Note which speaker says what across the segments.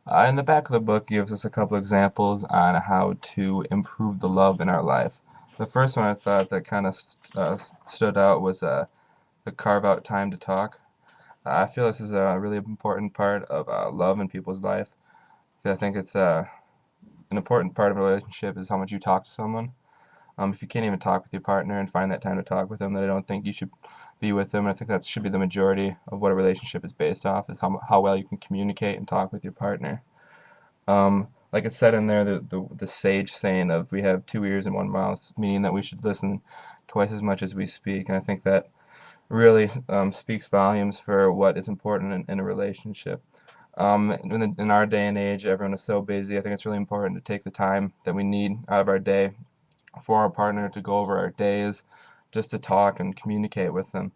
Speaker 1: In the back of the book gives us a couple examples on how to improve the love in our life. The first one I thought that kind of stood out was the carve out time to talk. I feel this is a really important part of love in people's life. I think it's an important part of a relationship is how much you talk to someone. If you can't even talk with your partner and find that time to talk with them, then I don't think you should be with them. I think that should be the majority of what a relationship is based off, is how well you can communicate and talk with your partner. Like it said in there, the sage saying of we have two ears and one mouth, meaning that we should listen twice as much as we speak. And I think that really speaks volumes for what is important in a relationship. In our day and age, everyone is so busy. I think it's really important to take the time that we need out of our day for our partner to go over our days, just to talk and communicate with them.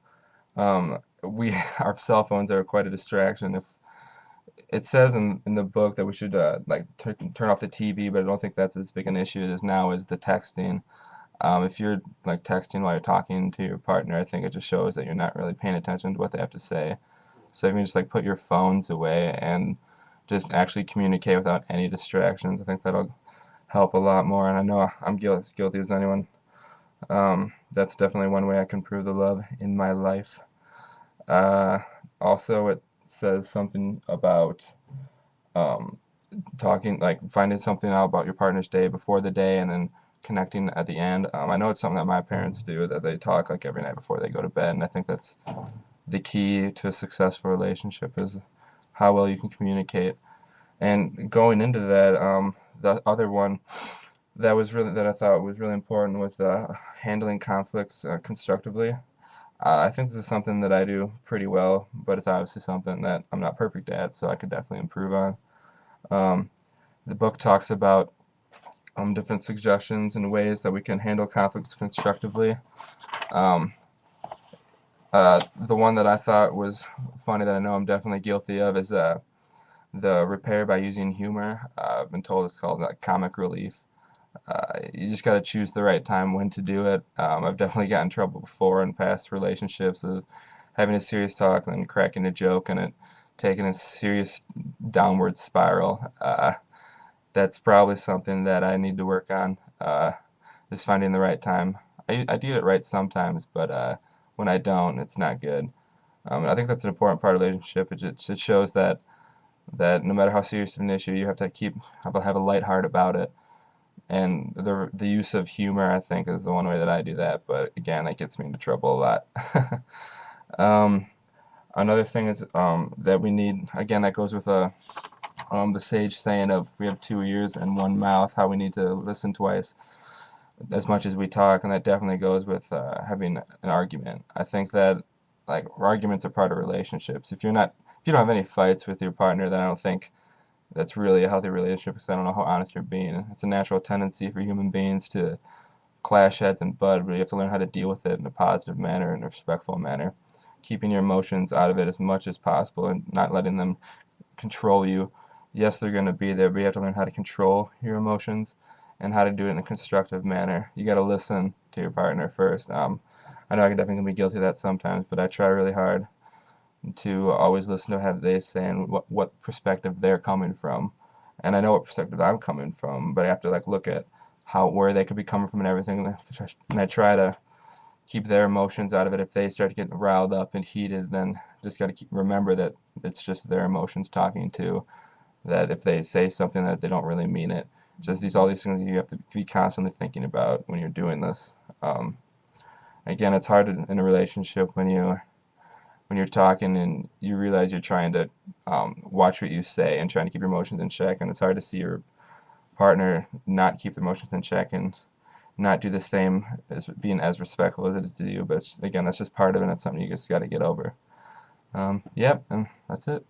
Speaker 1: Our cell phones are quite a distraction. If it says in the book that we should like turn off the TV, but I don't think that's as big an issue as now is the texting. If you're like texting while you're talking to your partner, I think it just shows that you're not really paying attention to what they have to say. So if you just like put your phones away and just actually communicate without any distractions, I think that'll help a lot more. And I know I'm guilty as anyone. That's definitely one way I can prove the love in my life. Uh, Also, it says something about um, talking, like finding something out about your partner's day before the day and then connecting at the end. I know it's something that my parents do, that they talk like every night before they go to bed, and I think that's the key to a successful relationship is how well you can communicate. And going into that, the other one that I thought was really important was the handling conflicts constructively. I think this is something that I do pretty well, but it's obviously something that I'm not perfect at, so I could definitely improve on. Um, the book talks about different suggestions and ways that we can handle conflicts constructively. Um, the one that I thought was funny that I know I'm definitely guilty of is the repair by using humor. I've been told it's called comic relief. You just got to choose the right time when to do it. I've definitely gotten in trouble before in past relationships of having a serious talk and then cracking a joke and it taking a serious downward spiral. That's probably something that I need to work on. Just finding the right time. I do it right sometimes, but when I don't, it's not good. I think that's an important part of a relationship. It shows that no matter how serious of an issue, you have to have a light heart about it. And the use of humor, I think, is the one way that I do that. But again, that gets me into trouble a lot. um, Another thing is that we need, again, that goes with the sage saying of we have two ears and one mouth, how we need to listen twice as much as we talk, and that definitely goes with having an argument. I think that like arguments are part of relationships. If you don't have any fights with your partner, then I don't think that's really a healthy relationship because I don't know how honest you're being. It's a natural tendency for human beings to clash heads and butt, but you have to learn how to deal with it in a positive manner and a respectful manner, keeping your emotions out of it as much as possible and not letting them control you. Yes, they're going to be there, but you have to learn how to control your emotions and how to do it in a constructive manner. You got to listen to your partner first. I know I can definitely be guilty of that sometimes, but I try really hard to always listen to what they say and what perspective they're coming from. And I know what perspective I'm coming from, but I have to like look at how where they could be coming from and everything, and I try to keep their emotions out of it. If they start getting riled up and heated, then just got to remember that it's just their emotions talking to. That if they say something that they don't really mean it, just all these things you have to be constantly thinking about when you're doing this. Um, Again, it's hard in a relationship when you're talking and you realize you're trying to watch what you say and trying to keep your emotions in check, and it's hard to see your partner not keep their emotions in check and not do the same as being as respectful as it is to you. But again, that's just part of it, and it's something you just got to get over. Yep, and that's it.